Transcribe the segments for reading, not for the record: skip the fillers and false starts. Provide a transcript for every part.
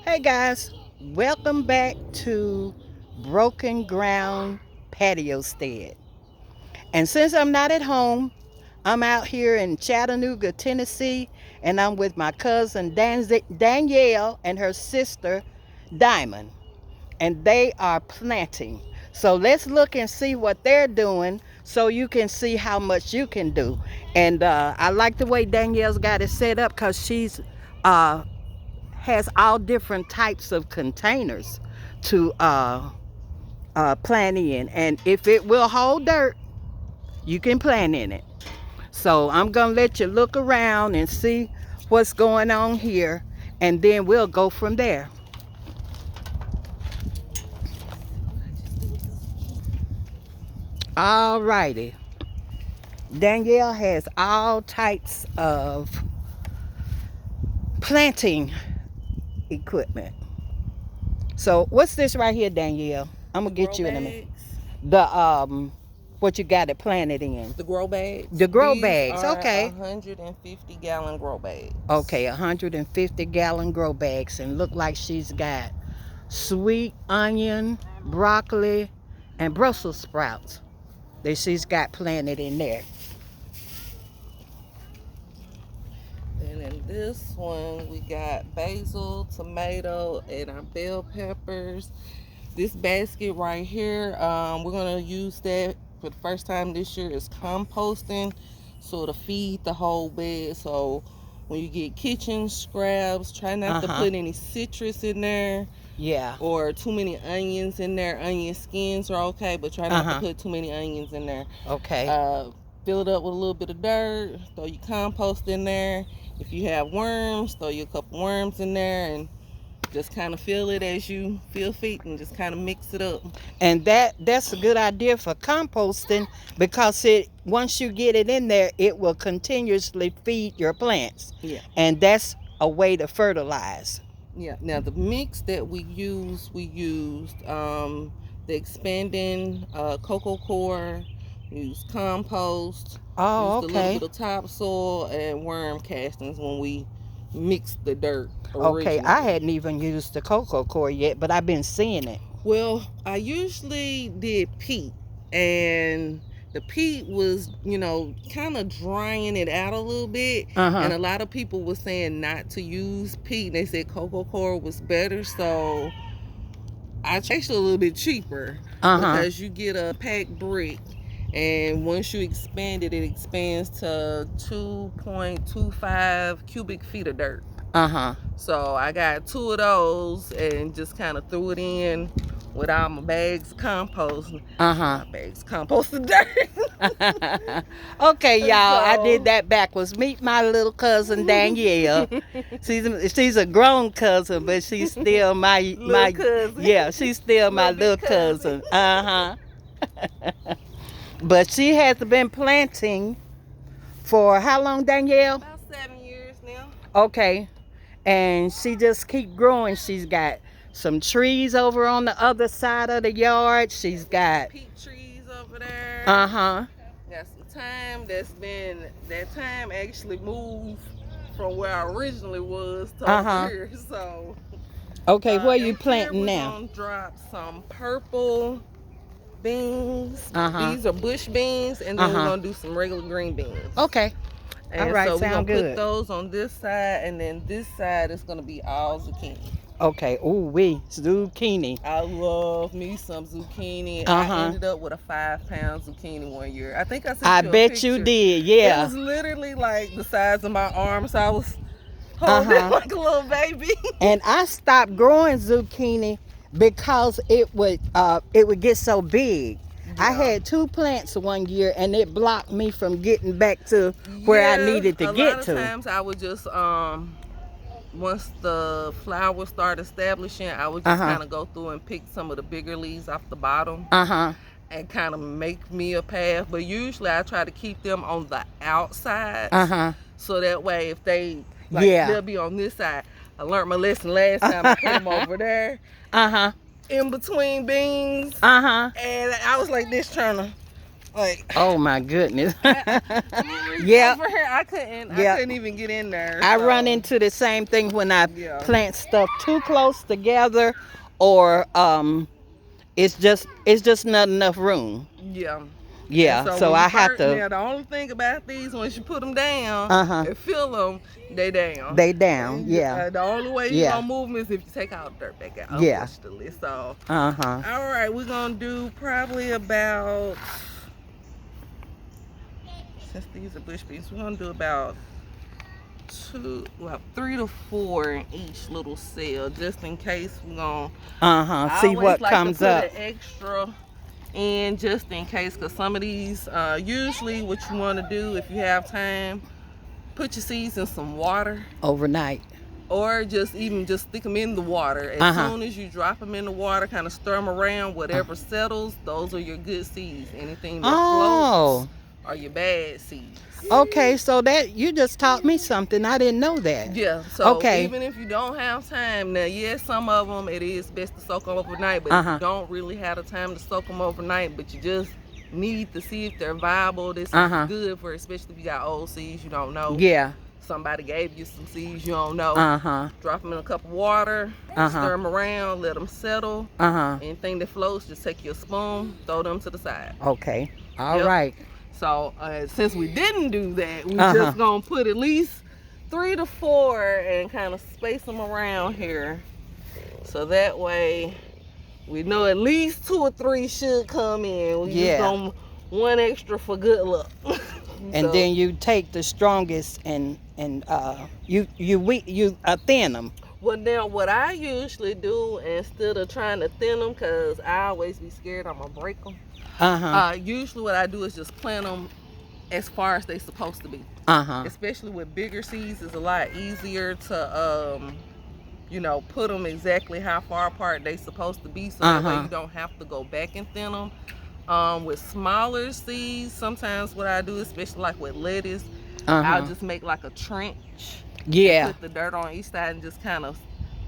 Hey guys, welcome back to Broken Ground Patiostead. And since I'm not at home, I'm out here in Chattanooga, Tennessee, and I'm with my cousin Danielle and her sister Diamond, and they are planting. So let's look and see what they're doing so you can see how much you can do. And I like the way Danielle's got it set up because she's uh, has all different types of containers to plant in, and if it will hold dirt, you can plant in it. So I'm gonna let you look around and see what's going on here, and then we'll go from there. All righty. Danielle has all types of planting equipment. So what's this right here, Danielle? I'm gonna get you in a minute. The what you got it planted in? The grow bags. The grow These bags. are Okay. 150-gallon grow bags. Okay, 150-gallon grow bags, and look like she's got sweet onion, broccoli, and Brussels sprouts that she's got planted in there. And in this one, we got basil, tomato, and our bell peppers. This basket right here, we're gonna use that for the first time this year is composting, so to feed the whole bed. So when you get kitchen scraps, try not to put any citrus in there. Yeah. Or too many onions in there. Onion skins are okay, but try not to put too many onions in there. Okay. Fill it up with a little bit of dirt, throw your compost in there. If you have worms, throw you a couple worms in there, and just kind of fill it as you feel fit, and just kind of mix it up. And that's a good idea for composting, because it once you get it in there, it will continuously feed your plants. Yeah. And that's a way to fertilize. Yeah. Now the mix that we used the expanding cocoa core, used compost, Oh, used a okay. little bit of topsoil and worm castings when we mixed the dirt Okay, originally. I hadn't even used the cocoa core yet, but I've been seeing it. Well, I usually did peat, and the peat was, kind of drying it out a little bit. And a lot of people were saying not to use peat. They said cocoa core was better, so I changed it a little bit cheaper because you get a packed brick, and once you expand it, it expands to 2.25 cubic feet of dirt. So I got 2 of those and just kind of threw it in with all my bags of compost. My bags composted dirt. Okay, y'all, I did that backwards. Meet my little cousin Danielle. She's a grown cousin, but she's still my cousin. Yeah, she's still my little cousin. But she has been planting for how long, Danielle? About 7 years now. Okay. And she just keep growing. She's got some trees over on the other side of the yard. She's got peach trees over there. Uh-huh. Got some thyme that thyme actually moved from where I originally was to over here. So okay, where you planting now? We're gonna drop some purple beans. These are bush beans, and then we're gonna do some regular green beans. Okay. And all right, so we're sound gonna good. put those on this side, and then this side is gonna be all zucchini. Okay. Ooh, zucchini. I love me some zucchini. I ended up with a 5-pound zucchini one year. I think I sent I you a bet picture. you did. Yeah. It was literally like the size of my arm, so I was holding it like a little baby. And I stopped growing zucchini because it would get so big. I had 2 plants one year, and it blocked me from getting back to where I needed to get to. A lot of times I would just once the flowers start establishing, I would just kind of go through and pick some of the bigger leaves off the bottom and kind of make me a path. But usually I try to keep them on the outside, so that way if they they'll be on this side. I learned my lesson last time. I put them over there in between beans, and I was like this trying to Like, oh my goodness. yeah, Yeah. over here I couldn't even get in there. I so, run into the same thing when I yeah. plant stuff too close together, or it's just not enough room. Yeah. And Yeah, so so when you I have first, to. now the only thing about these, once you put them down Uh-huh. and fill them, they down. They down. Yeah. The only way you Yeah. gonna move them is if you take all the dirt back out, Yeah. unfortunately. So, Uh-huh. all right, we're gonna do probably about, since these are bush beans, we're gonna do about 3 to 4 in each little cell, just in case we're gonna. I See always what like comes to put up. an extra in just in case, because some of these, usually what you want to do if you have time, put your seeds in some water Overnight. or just stick them in the water. As soon as you drop them in the water, kind of stir them around, whatever settles, those are your good seeds. Anything that floats are your bad seeds. Okay, so that you just taught me something. I didn't know that. Yeah, so Okay. even if you don't have time, now yes, some of them it is best to soak them overnight, but if you don't really have the time to soak them overnight, but you just need to see if they're viable, this is good for, especially if you got old seeds you don't know. Yeah. Somebody gave you some seeds you don't know. Drop them in a cup of water, stir them around, let them settle. Anything that floats, just take your spoon, throw them to the side. Okay. All right. So since we didn't do that, we just gonna put at least 3 to 4 and kind of space them around here, so that way we know at least 2 or 3 should come in. We just gonna one extra for good luck. And then you take the strongest and you thin them. Well, now what I usually do, instead of trying to thin them, cause I always be scared I'm gonna break them. Usually what I do is just plant them as far as they supposed to be. Especially with bigger seeds, it's a lot easier to put them exactly how far apart they supposed to be, so that way you don't have to go back and thin them. With smaller seeds, sometimes what I do, especially like with lettuce, I'll just make like a trench. Yeah. Put the dirt on each side and just kind of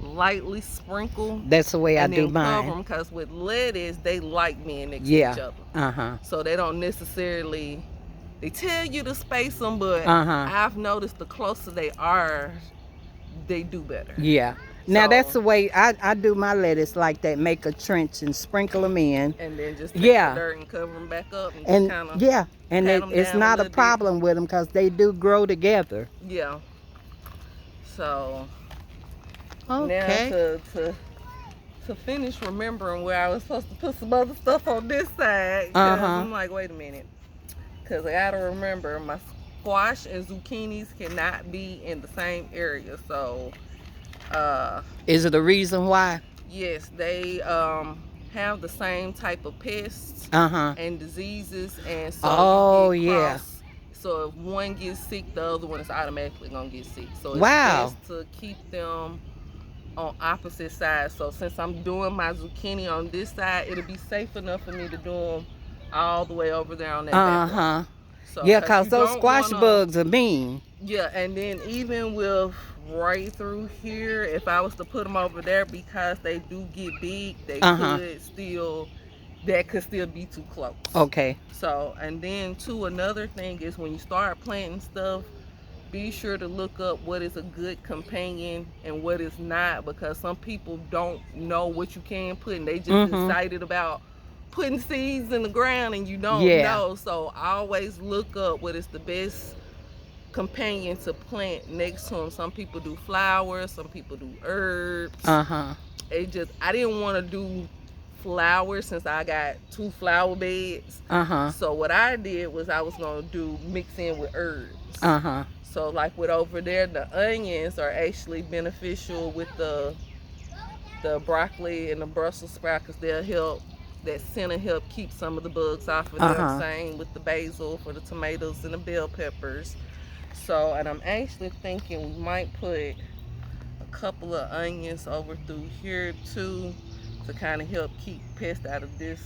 lightly sprinkle. That's the way I do cover mine. them, because with lettuce, they like being next to each other. Yeah. So they don't necessarily, they tell you to space them, but I've noticed the closer they are, they do better. Yeah. Now that's the way I do my lettuce, like that. Make a trench and sprinkle them in. And then just take the dirt and cover them back up. And just kind of and it's not a problem with them, because they do grow together. Yeah. So okay. Now to finish remembering where I was supposed to put some other stuff on this side, 'cause I'm like, wait a minute, because I gotta remember my squash and zucchinis cannot be in the same area. So is it a reason why? Yes, they have the same type of pests and diseases, and so so if one gets sick, the other one is automatically gonna get sick. So it's best to keep them on opposite sides. So since I'm doing my zucchini on this side, it'll be safe enough for me to do them all the way over there on that back one. So, yeah, because those squash bugs are mean. Yeah, and then even with right through here, if I was to put them over there, because they do get big, they could still be too close. Okay. So, and then too, another thing is when you start planting stuff, be sure to look up what is a good companion and what is not, because some people don't know what you can put, and they just excited about putting seeds in the ground, and you don't know. So always look up what is the best companion to plant next to them. Some people do flowers, some people do herbs. I didn't want to do flowers since I got 2 flower beds. So what I did was I was gonna do mix in with herbs. So like with over there, the onions are actually beneficial with the broccoli and the Brussels sprout, because they'll help, that center help keep some of the bugs off of them. Same with the basil for the tomatoes and the bell peppers. So, and I'm actually thinking we might put a couple of onions over through here too, to kind of help keep pests out of this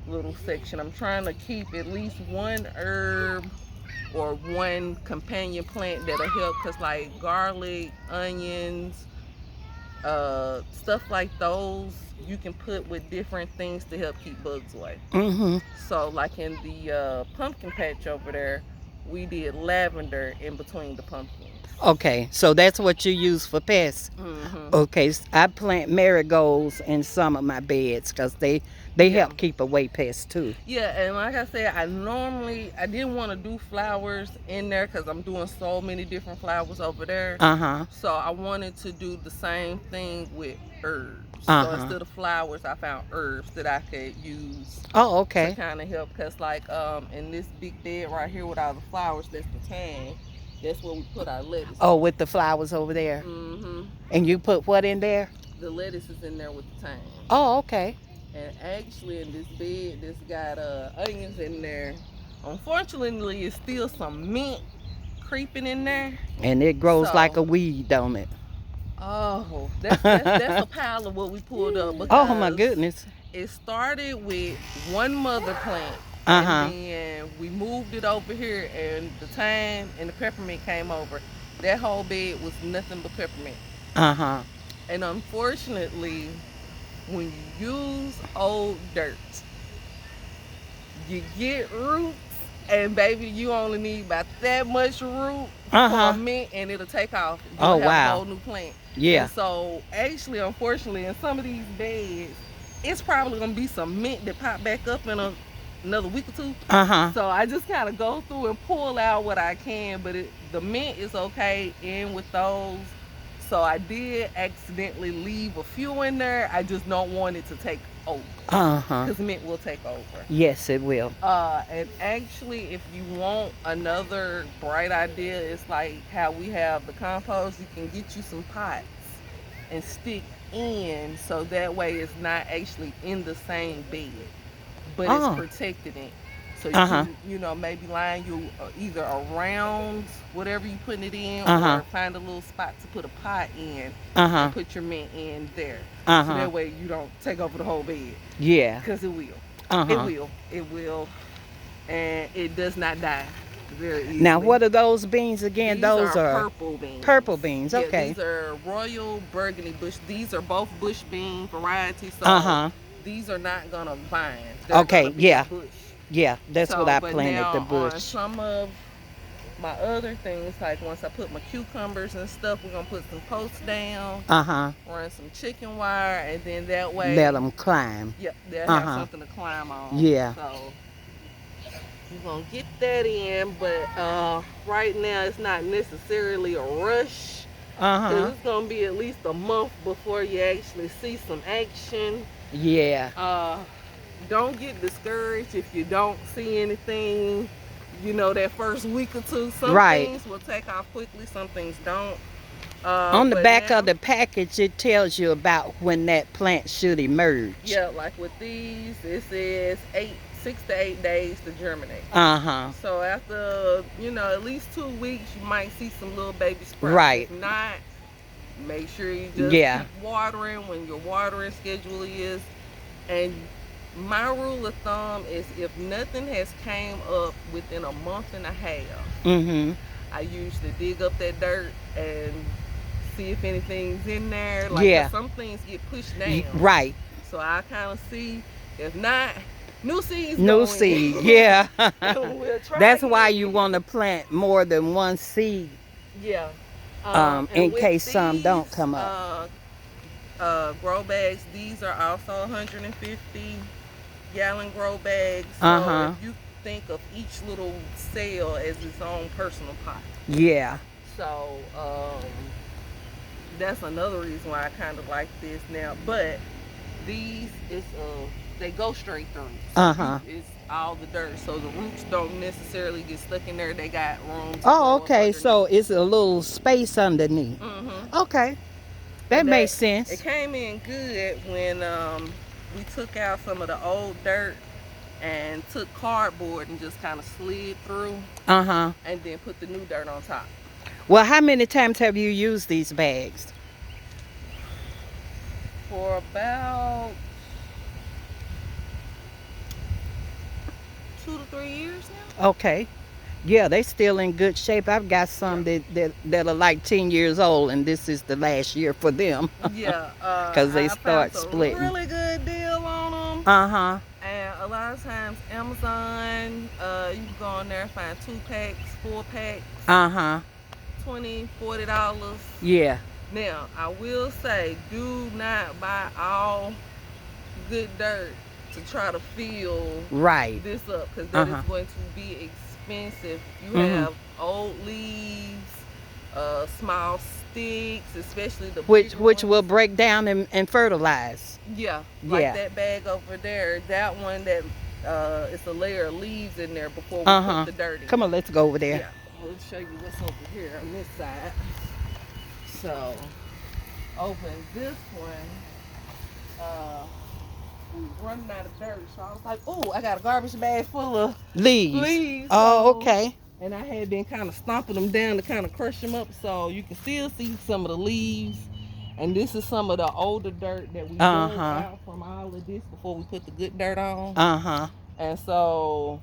little section. I'm trying to keep at least one herb or one companion plant that'll help, because like garlic, onions, Stuff like those you can put with different things to help keep bugs away. So like in the pumpkin patch over there, we did lavender in between the pumpkins. Okay, so that's what you use for pests. Okay, I plant marigolds in some of my beds because they help keep away pests too. Yeah, and like I said, I didn't want to do flowers in there because I'm doing so many different flowers over there. So I wanted to do the same thing with herbs. So instead of flowers, I found herbs that I could use. Oh, okay. To kind of help, because like in this big bed right here with all the flowers, that's the tang. That's where we put our lettuce. Oh, with the flowers over there. And you put what in there? The lettuce is in there with the tang. Oh, okay. And actually in this bed, this got onions in there. Unfortunately, it's still some mint creeping in there. And it grows like a weed, don't it? Oh, that's a pile of what we pulled up. Oh my goodness. It started with one mother plant. And then we moved it over here, and the thyme and the peppermint came over. That whole bed was nothing but peppermint. And unfortunately, when you use old dirt, you get roots, and baby, you only need about that much root for a mint, and it'll take off. You'll have a whole new plant. Yeah. And so actually, unfortunately, in some of these beds, it's probably gonna be some mint that pop back up in another week or two. So I just kind of go through and pull out what I can, but the mint is okay in with those. So I did accidentally leave a few in there. I just don't want it to take over. Because mint will take over. Yes, it will. And actually, if you want another bright idea, it's like how we have the compost. You can get you some pots and stick in, so that way it's not actually in the same bed, but it's protected in. So you can, maybe line you either around whatever you putting it in, or find a little spot to put a pot in, and put your mint in there. So that way you don't take over the whole bed. Yeah. Because it will. It will. And it does not die very easily. Now, what are those beans again? These those are purple beans. Purple beans, okay. Yeah, these are royal burgundy bush. These are both bush bean varieties. So these are not going to vine. Okay, yeah. Bush. Yeah, that's what I planted, the bush. On some of my other things, like once I put my cucumbers and stuff, we're going to put some posts down, run some chicken wire, and then that way... let them climb. Yep, they'll have something to climb on. Yeah. So we're going to get that in, but right now it's not necessarily a rush. Because it's going to be at least a month before you actually see some action. Yeah. Don't get discouraged if you don't see anything, that first week or two. Some things will take off quickly, some things don't. On the back of the package, it tells you about when that plant should emerge. Yeah, like with these, it says 6 to 8 days to germinate. So after, at least 2 weeks, you might see some little baby sprouts. Right. If not, make sure you just keep watering when your watering schedule is. And my rule of thumb is if nothing has came up within a month and a half, I usually dig up that dirt and see if anything's in there. Like some things get pushed down. Right. So I kind of see. If not, new seeds. New seed, yeah. We'll that's why you want to plant more than one seed. Yeah. In case some don't come up. Grow bags. These are also 150-gallon grow bags. So if you think of each little cell as its own personal pot. Yeah. So that's another reason why I kind of like this now. But these is they go straight through. So it's all the dirt, so the roots don't necessarily get stuck in there. They got room to okay, so it's a little space underneath. Okay, that makes sense. It came in good when we took out some of the old dirt and took cardboard and just kind of slid through, and then put the new dirt on top. Well, how many times have you used these bags? For about 2 to 3 years now. Okay. Yeah, they still in good shape. I've got some that are like 10 years old, and this is the last year for them. Yeah, Because they I found start some splitting. really good deal on them. Uh-huh. And a lot of times Amazon, you can go on there and find 2 packs, 4 packs, Uh-huh. $20, $40. Yeah. Now, I will say, do not buy all good dirt to try to fill Right. this up, because that is Uh-huh. going to be expensive. You Mm-hmm. have old leaves, small sticks, especially the Which bigger which will ones. break down and fertilize. Yeah, like Yeah. that bag over there. That one, that it's a layer of leaves in there before we put Uh-huh. the dirt in. Come on, let's go over there. Yeah, we'll show you what's over here on this side. So, open this one. We running out of dirt, so I was like, "Oh, I got a garbage bag full of Leaves. Oh, So, okay. and I had been kind of stomping them down to kind of crush them up, so you can still see some of the leaves. And this is some of the older dirt that we dug out from all of this before we put the good dirt on. Uh-huh. And so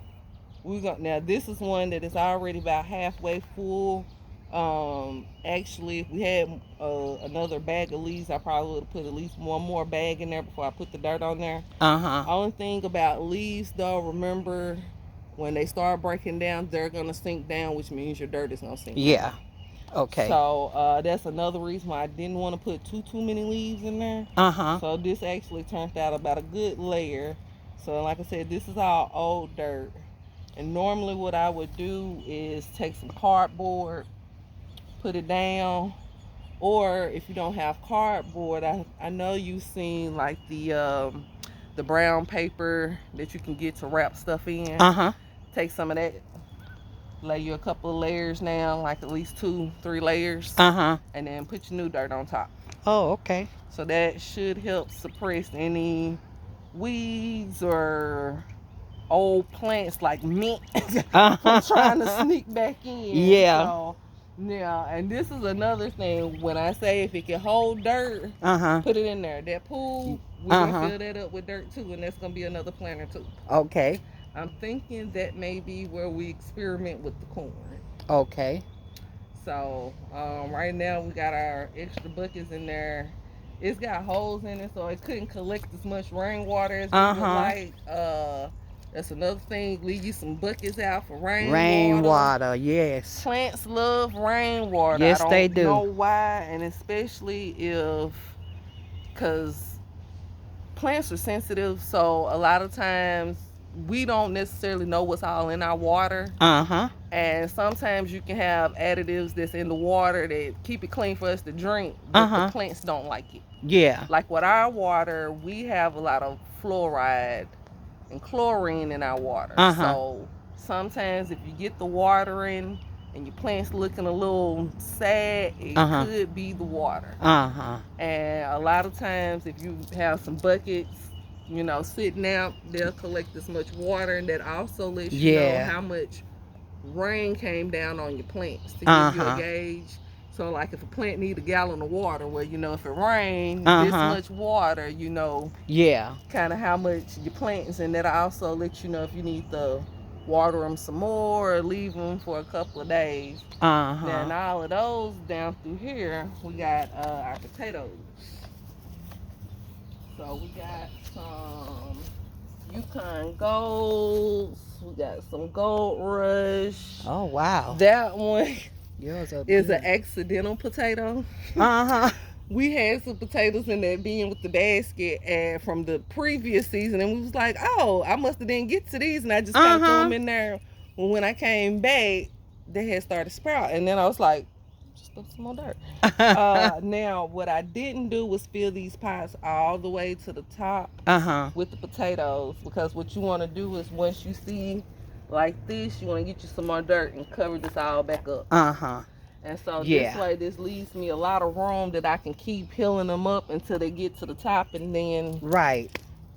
now this is one that is already about halfway full. Actually, if we had another bag of leaves, I probably would have put at least one more bag in there before I put the dirt on there. Only thing about leaves, though, remember, when they start breaking down, they're gonna sink down, which means your dirt is gonna sink down. Okay. So that's another reason why I didn't want to put too many leaves in there. So this actually turned out about a good layer. So like I said, this is all old dirt. And normally what I would do is take some cardboard, put it down, or if you don't have cardboard, I know you've seen like the brown paper that you can get to wrap stuff in. Take some of that, lay you a couple of layers down, like at least 2-3 layers, and then put your new dirt on top. Oh, okay. So that should help suppress any weeds or old plants like mint from trying to sneak back in. Yeah. So, yeah, and this is another thing. When I say if it can hold dirt, put it in there. That pool, we're gonna fill that up with dirt too, and that's gonna be another planter too. Okay. I'm thinking that may be where we experiment with the corn. Okay. So right now we got our extra buckets in there. It's got holes in it, so it couldn't collect as much rainwater as we would like. That's another thing. Leave you some buckets out for rainwater. Rainwater, yes. Plants love rainwater. Yes, they I do. don't know why, and especially because plants are sensitive, so a lot of times we don't necessarily know what's all in our water. And sometimes you can have additives that's in the water that keep it clean for us to drink, but the plants don't like it. Yeah. Like with our water, we have a lot of fluoride and chlorine in our water. So sometimes if you get the watering and your plant's looking a little sad, it could be the water. And a lot of times if you have some buckets, sitting out, they'll collect this much water, and that also lets you know how much rain came down on your plants to give you a gauge. So like if a plant need a gallon of water, well, if it rained this much water, kind of how much your plants, and that also lets you know if you need to water them some more or leave them for a couple of days. Then all of those down through here, we got our potatoes. So we got some Yukon Golds. We got some Gold Rush. Oh, wow. That one is an an accidental potato. We had some potatoes in that bin with the basket and from the previous season, and we was like, oh, I must have didn't get to these, and I just kind of threw them in there. Well, when I came back, they had started sprouting, and then I was like, just put some more dirt. Now, what I didn't do was fill these pots all the way to the top with the potatoes, because what you want to do is once you see like this, you want to get you some more dirt and cover this all back up. And so this way, this leaves me a lot of room that I can keep peeling them up until they get to the top, and then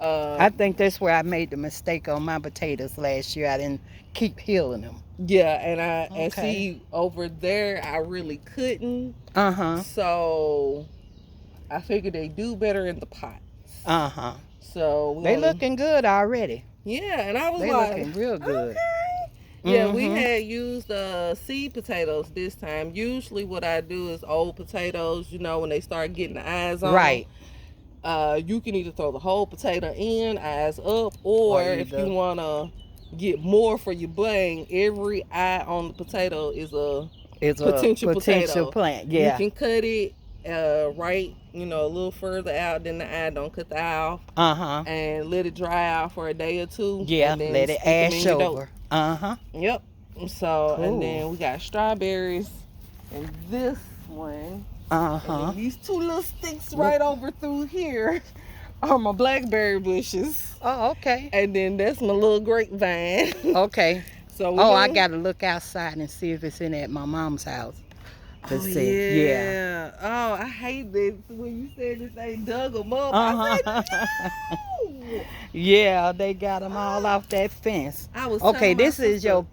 I think that's where I made the mistake on my potatoes last year. I didn't keep peeling them. Yeah, and see over there, I really couldn't. So I figured they do better in the pots. So they looking good already. Yeah, and I was they like, looking real good. Okay. Yeah, we had used seed potatoes this time. Usually what I do is old potatoes, when they start getting the eyes on Right. them. You can either throw the whole potato in, eyes up, or if you want to get more for your bang, every eye on the potato is a potential plant. Yeah. You can cut it right, a little further out than the eye. Don't cut the eye off. And let it dry out for a day or two. Yeah, and then let it ash over. Yep. So, cool. And then we got strawberries and this one. And then these two little sticks right over through here are my blackberry bushes. Oh, okay. And then that's my little grapevine. Okay. So I gotta look outside and see if it's in at my mom's house. See. Yeah. Oh, I hate this when you said that they dug them up. I said, no! Yeah, they got them all off that fence. I was okay, this is your